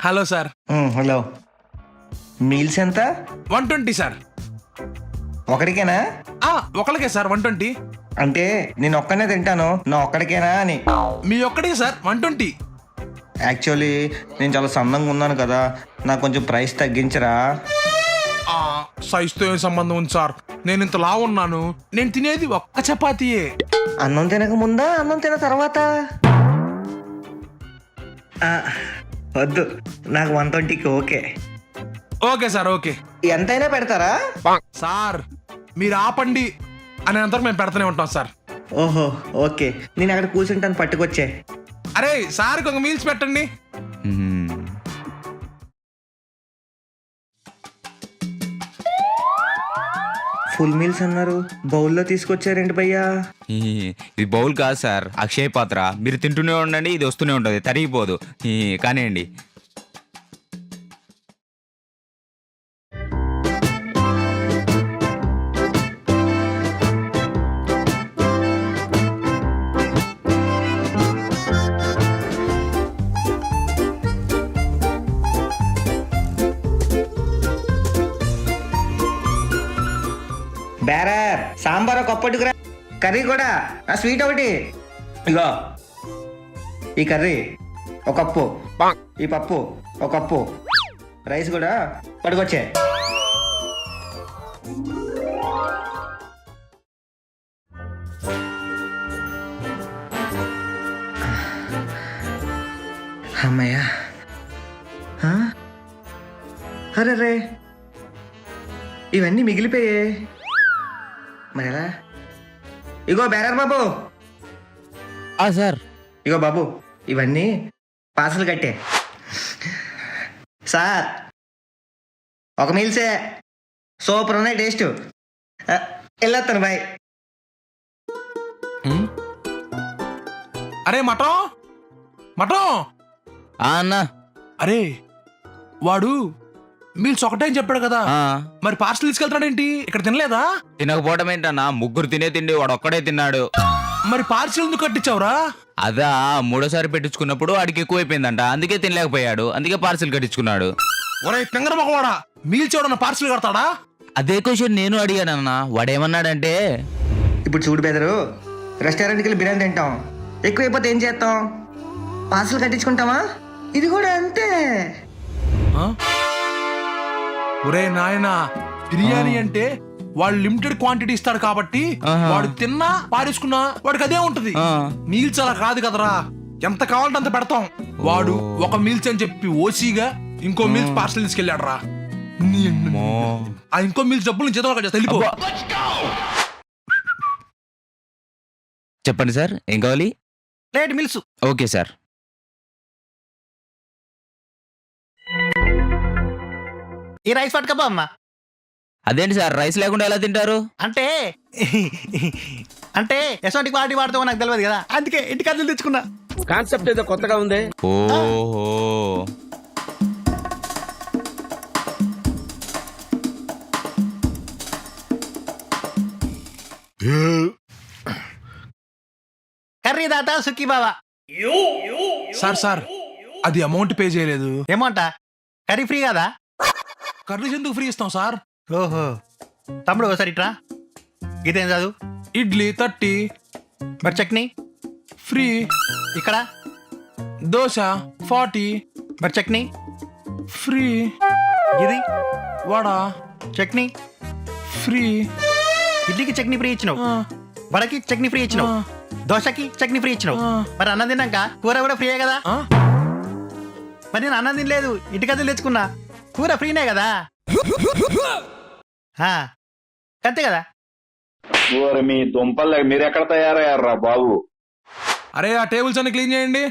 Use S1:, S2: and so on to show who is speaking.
S1: Hello sir.
S2: Hello. Meals ఎంత?
S1: 120 sir.
S2: ఒకడికేనా?
S1: ఒకరికే sir 120.
S2: అంటే నేను ఒక్కనే తింటాను, నా ఒక్కడికేనా అని.
S1: మీ ఒక్కడికే సార్ 120.
S2: యాక్చువల్లీ నేను చాలా సన్నంగా ఉన్నాను కదా, నాకు కొంచెం ప్రైస్ తగ్గించరా?
S1: సైజుతో ఏం సంబంధం ఉంది సార్? నేను ఇంత లావు ఉన్నాను, నేను తినేది ఒక్క చపాతీయే.
S2: అన్నం తినక ముందా, అన్నం తిన తర్వాత? వద్దు, నాకు 120కి ఓకే.
S1: Okay sir, okay.
S2: ఎంతైనా పెడతారా?
S1: సార్ మీరు ఆపండి అనేంతవరకు మేము పెడతానే ఉంటాం సార్.
S2: ఓహో ఓకే, నేను అక్కడ కూర్చుంటాను, పట్టుకొచ్చే.
S1: అరే సార్కి ఒక మీల్స్ పెట్టండి.
S2: ఫుల్ మీల్స్ అన్నారు, బౌల్లో తీసుకొచ్చారేంటి భయ్యా?
S3: ఇది బౌల్ కాదు సార్, అక్షయ పాత్ర. మీరు తింటూనే ఉండండి, ఇది వస్తూనే ఉంటుంది, తరిగిపోదు. కానివ్వండి.
S2: బేరర్, సాంబార్ ఒక కప్పట్టుకురా, కర్రీ కూడా, ఆ స్వీట్ ఒకటి. ఇగో ఈ కర్రీ ఒక కప్పు, ఈ పప్పు ఒక కప్పు, రైస్ కూడా పట్టుకొచ్చే. అమ్మయ్యా. అరే రే, ఇవన్నీ మిగిలిపోయాయి మరి ఎలా? ఇగో బేరర్ బాబు.
S3: సార్.
S2: ఇగో బాబు, ఇవన్నీ పార్సల్ కట్టే. సార్ ఒక మీల్సే, సూపర్ ఉన్నాయి టేస్ట్. వెళ్ళొస్తాను, బాయ్.
S1: అరే మటన్ మటన్.
S3: అన్నా.
S1: అరే వాడు మీల్స్ ఒకటే అని చెప్పాడు కదా, మరి పార్సల్ తీసుకెళ్తాడేంటి? ఇక్కడ తినలేదా?
S3: తినకపోవడం ఏంటన్నా, ముగ్గురు తినే తిండి వాడు ఒక్కడే తిన్నాడు.
S1: మరి పార్సల్ ఎందుకు కట్టించావురా?
S3: అదా మూడోసారి పెట్టించుకున్నప్పుడు వాడికి ఎక్కువైపోయిందంట, అందుకే తినలేకపోయాడు, అందుకే పార్సిల్ కట్టించుకున్నాడు.
S1: ఒరే తింగర మగవాడా, మీల్స్ ఎవడన్నా పార్సల్ కడతాడా?
S3: అదే క్వశ్చన్ నేను అడిగానన్నా. వాడేమన్నాడంటే,
S2: ఇప్పుడు చూడు బెదరు, రెస్టారెంట్కి వెళ్ళి బిర్యానీ తింటాం, ఎక్కువైపోతే ఏం చేస్తాం? పార్సల్ కట్టించుకుంటామా? ఇది కూడా అంతే.
S1: ఒరే నాయనా, బిర్యానీ అంటే వాడు లిమిటెడ్ క్వాంటిటీ ఇస్తాడు కాబట్టి వాడు తిన్నా పారేసుకున్నా వాడికి అదే ఉంటది. మీల్స్ అలా కాదు కదరా, ఎంత కావాలంటే అంత పెడతాం. వాడు ఒక మీల్స్ అని చెప్పి ఓసీగా ఇంకో మీల్స్ పార్సల్ తీసుకెళ్ళాడు రా. ఆ ఇంకో మీల్స్ డబ్బులు నుంచి వెళ్ళిపో.
S3: చెప్పండి సార్, ఏం కావాలి?
S1: Plate meals.
S3: Okay sir.
S4: ఈ రైస్ పట్టుకపో అమ్మా.
S3: అదేంటి సార్, రైస్ లేకుండా ఎలా తింటారు?
S4: అంటే అంటే ఎటువంటి క్వాలిటీ వాడతామో నాకు తెలియదు కదా, అందుకే ఇంటికి అద్దెలు తెచ్చుకున్నా.
S5: కాన్సెప్ట్ ఏదో కొత్తగా ఉంది.
S3: ఓహో.
S4: కర్రీ దాత సుఖీ బావా.
S1: సార్ అది అమౌంట్ పే చేయలేదు.
S4: ఏమంట? కర్రీ ఫ్రీ కదా?
S1: కర్రీస్ ఎందుకు ఫ్రీ ఇస్తాం సార్?
S4: ఓహో. తమ్ముడు ఒకసారి ఇట్రా. ఇదేం చదువు?
S1: ఇడ్లీ 30.
S4: మరి చట్నీ
S1: ఫ్రీ.
S4: ఇక్కడ
S1: దోశ 40.
S4: మరి చట్నీ
S1: ఫ్రీ.
S4: ఇది
S1: వడ
S4: చట్నీ
S1: ఫ్రీ.
S4: ఇడ్లీకి చట్నీ ఫ్రీ ఇచ్చినావు, వడకి చట్నీ ఫ్రీ ఇచ్చినావు, దోశకి చట్నీ ఫ్రీ ఇచ్చినావు. మరి అన్నం తిన్నాక కూర కూడా ఫ్రీయే కదా? మరి నేను అన్నం తినలేదు, ఇంటికి అద్దెలు తెచ్చుకున్నా, కూర ఫ్రీనే కదా? అంతే కదా?
S5: మీ దుంపలు మీరు ఎక్కడ తయారయ్యారా బాబు?
S1: అరే ఆ టేబుల్స్ అన్ని క్లీన్ చేయండి.